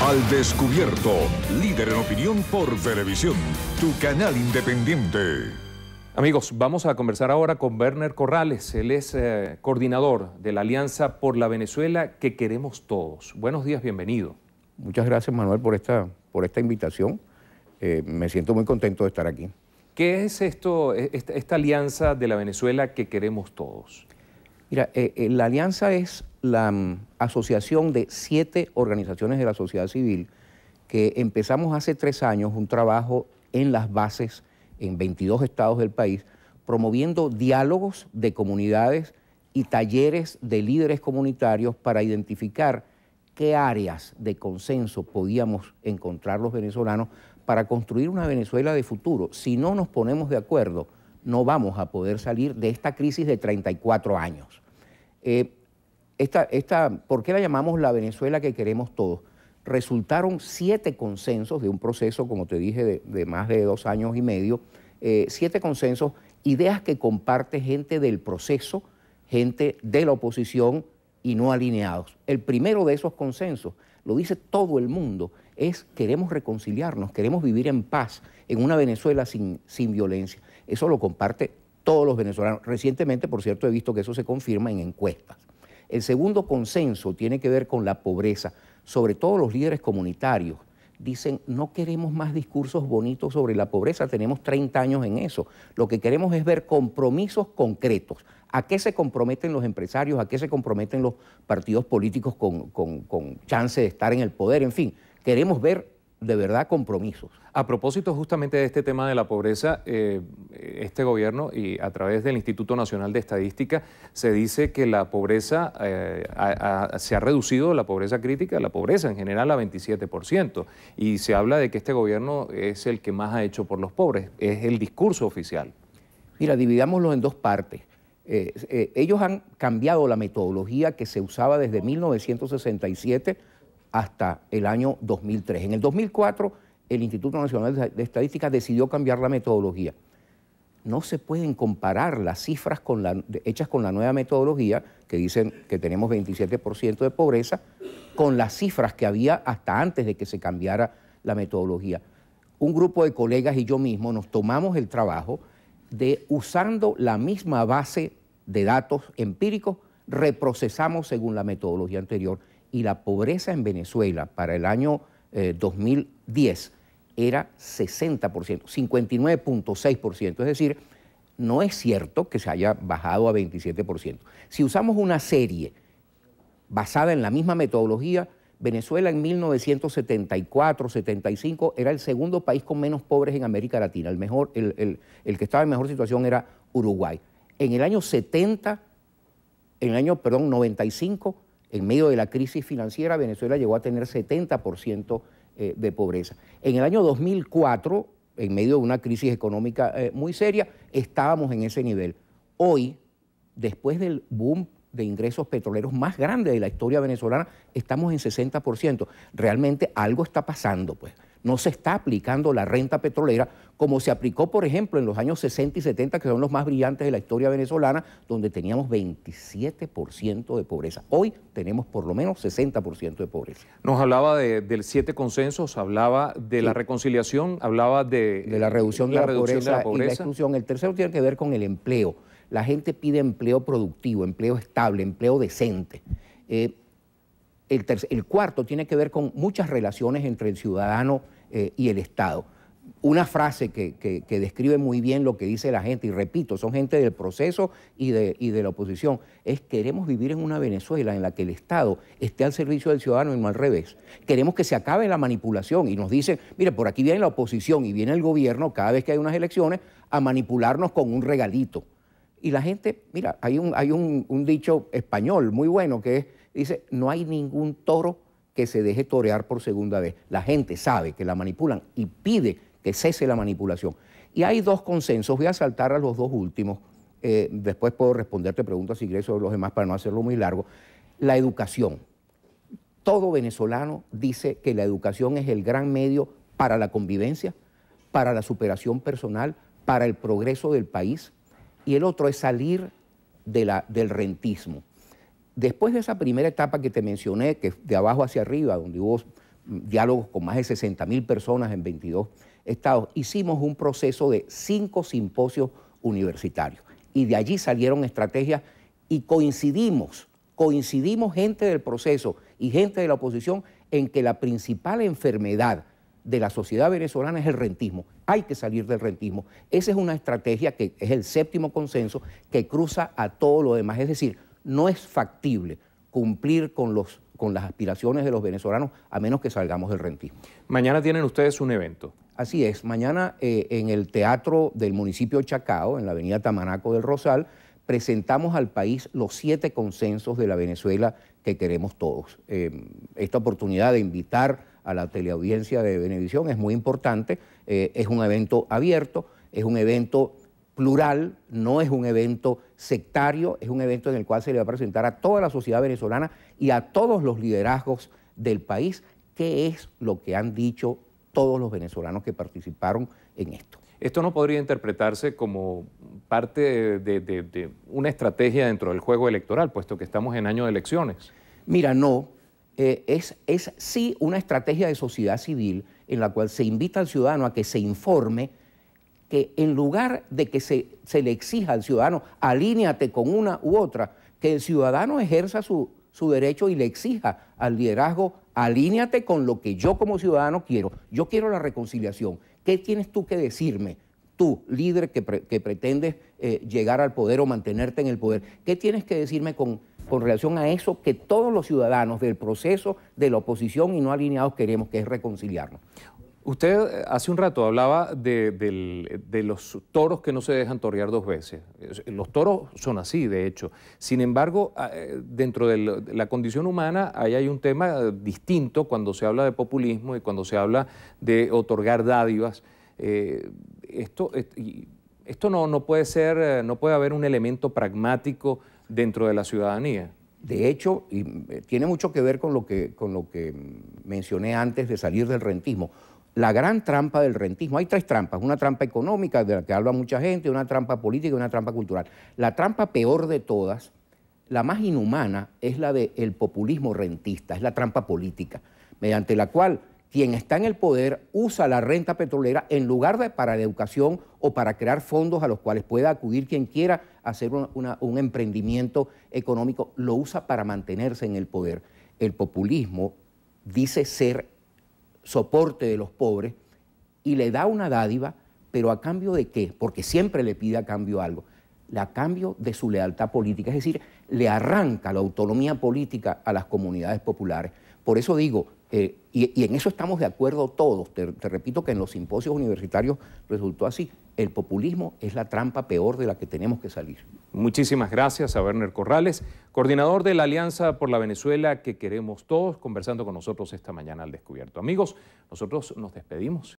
Al Descubierto, líder en opinión por Venevisión, tu canal independiente. Amigos, vamos a conversar ahora con Werner Corrales. Él es coordinador de la Alianza por la Venezuela que queremos todos. Buenos días, bienvenido. Muchas gracias, Manuel, por esta invitación. Me siento muy contento de estar aquí. ¿Qué es esta Alianza de la Venezuela que queremos todos? Mira, la Alianza es la asociación de 7 organizaciones de la sociedad civil que empezamos hace 3 años un trabajo en las bases en 22 estados del país, promoviendo diálogos de comunidades y talleres de líderes comunitarios para identificar qué áreas de consenso podíamos encontrar los venezolanos para construir una Venezuela de futuro. Si no nos ponemos de acuerdo, no vamos a poder salir de esta crisis de 34 años. ¿Por qué la llamamos la Venezuela que queremos todos? Resultaron 7 consensos de un proceso, como te dije, de más de 2 años y medio, 7 consensos, ideas que comparte gente del proceso, gente de la oposición y no alineados. El primero de esos consensos, lo dice todo el mundo, es queremos reconciliarnos, queremos vivir en paz, en una Venezuela sin violencia. Eso lo comparte todos los venezolanos. Recientemente, por cierto, he visto que eso se confirma en encuestas. El segundo consenso tiene que ver con la pobreza. Sobre todo los líderes comunitarios dicen, no queremos más discursos bonitos sobre la pobreza, tenemos 30 años en eso. Lo que queremos es ver compromisos concretos. ¿A qué se comprometen los empresarios? ¿A qué se comprometen los partidos políticos con chance de estar en el poder? En fin, queremos ver de verdad compromisos. A propósito justamente de este tema de la pobreza, este gobierno y a través del Instituto Nacional de Estadística se dice que la pobreza se ha reducido, la pobreza crítica, la pobreza en general a 27%, y se habla de que este gobierno es el que más ha hecho por los pobres, es el discurso oficial. Mira, dividámoslo en 2 partes. Ellos han cambiado la metodología que se usaba desde 1967 hasta el año 2003. En el 2004, el Instituto Nacional de Estadística decidió cambiar la metodología. No se pueden comparar las cifras hechas con la nueva metodología, que dicen que tenemos 27% de pobreza, con las cifras que había hasta antes de que se cambiara la metodología. Un grupo de colegas y yo mismo nos tomamos el trabajo de, usando la misma base de datos empíricos, reprocesamos según la metodología anterior. Y la pobreza en Venezuela para el año 2010 era 60%, 59.6%. Es decir, no es cierto que se haya bajado a 27%. Si usamos una serie basada en la misma metodología, Venezuela en 1974-75 era el segundo país con menos pobres en América Latina. El que estaba en mejor situación era Uruguay. En el año 95, en medio de la crisis financiera, Venezuela llegó a tener 70% de pobreza. En el año 2004, en medio de una crisis económica muy seria, estábamos en ese nivel. Hoy, después del boom de ingresos petroleros más grande de la historia venezolana, estamos en 60%. Realmente algo está pasando, pues. No se está aplicando la renta petrolera como se aplicó, por ejemplo, en los años 60 y 70, que son los más brillantes de la historia venezolana, donde teníamos 27% de pobreza. Hoy tenemos por lo menos 60% de pobreza. Nos hablaba del 7 consensos, hablaba de la reconciliación, hablaba de la reducción de la pobreza y la exclusión. El tercero tiene que ver con el empleo. La gente pide empleo productivo, empleo estable, empleo decente. El cuarto tiene que ver con muchas relaciones entre el ciudadano y el Estado. Una frase que describe muy bien lo que dice la gente, y repito, son gente del proceso y de la oposición, es: queremos vivir en una Venezuela en la que el Estado esté al servicio del ciudadano y no al revés. Queremos que se acabe la manipulación, y nos dicen, mire, por aquí viene la oposición y viene el gobierno cada vez que hay unas elecciones a manipularnos con un regalito. Y la gente, mira, hay un dicho español muy bueno que dice, no hay ningún toro que se deje torear por segunda vez. La gente sabe que la manipulan y pide que cese la manipulación. Y hay 2 consensos, voy a saltar a los 2 últimos, después puedo responderte preguntas si quieres sobre los demás para no hacerlo muy largo. La educación. Todo venezolano dice que la educación es el gran medio para la convivencia, para la superación personal, para el progreso del país, y el otro es salir del rentismo. Después de esa primera etapa que te mencioné, que es de abajo hacia arriba, donde hubo diálogos con más de 60.000 personas en 22 estados, hicimos un proceso de 5 simposios universitarios. Y de allí salieron estrategias y coincidimos gente del proceso y gente de la oposición en que la principal enfermedad de la sociedad venezolana es el rentismo. Hay que salir del rentismo. Esa es una estrategia que es el 7º consenso que cruza a todo lo demás. Es decir, no es factible cumplir con las aspiraciones de los venezolanos a menos que salgamos del rentismo. Mañana tienen ustedes un evento. Así es. Mañana en el Teatro del municipio de Chacao, en la avenida Tamanaco del Rosal, presentamos al país los 7 consensos de la Venezuela que queremos todos. Esta oportunidad de invitar a la teleaudiencia de Venevisión es muy importante. Es un evento abierto, es un evento plural, no es un evento sectario, es un evento en el cual se le va a presentar a toda la sociedad venezolana y a todos los liderazgos del país qué es lo que han dicho todos los venezolanos que participaron en esto. ¿Esto no podría interpretarse como parte de una estrategia dentro del juego electoral, puesto que estamos en año de elecciones? Mira, no. Es sí una estrategia de sociedad civil en la cual se invita al ciudadano a que se informe, que en lugar de que se le exija al ciudadano, alíñate con una u otra, que el ciudadano ejerza su derecho y le exija al liderazgo, alíñate con lo que yo como ciudadano quiero. Yo quiero la reconciliación. ¿Qué tienes tú que decirme? Tú, líder que pretendes llegar al poder o mantenerte en el poder, ¿qué tienes que decirme con relación a eso que todos los ciudadanos del proceso de la oposición y no alineados queremos, que es reconciliarnos? Usted hace un rato hablaba de los toros que no se dejan torear 2 veces. Los toros son así, de hecho. Sin embargo, dentro de la condición humana, ahí hay un tema distinto cuando se habla de populismo y cuando se habla de otorgar dádivas. Esto no puede ser, no puede haber un elemento pragmático dentro de la ciudadanía. De hecho, y tiene mucho que ver con lo que mencioné antes de salir del rentismo. La gran trampa del rentismo, hay 3 trampas, una trampa económica de la que habla mucha gente, una trampa política y una trampa cultural. La trampa peor de todas, la más inhumana, es la del populismo rentista, es la trampa política, mediante la cual quien está en el poder usa la renta petrolera en lugar de para la educación o para crear fondos a los cuales pueda acudir quien quiera hacer un emprendimiento económico, lo usa para mantenerse en el poder. El populismo dice ser soporte de los pobres y le da una dádiva, pero ¿a cambio de qué? Porque siempre le pide a cambio algo. A cambio de su lealtad política, es decir, le arranca la autonomía política a las comunidades populares. Por eso digo, y en eso estamos de acuerdo todos, te repito que en los simposios universitarios resultó así, el populismo es la trampa peor de la que tenemos que salir. Muchísimas gracias a Werner Corrales, coordinador de la Alianza por la Venezuela que queremos todos, conversando con nosotros esta mañana al descubierto. Amigos, nosotros nos despedimos.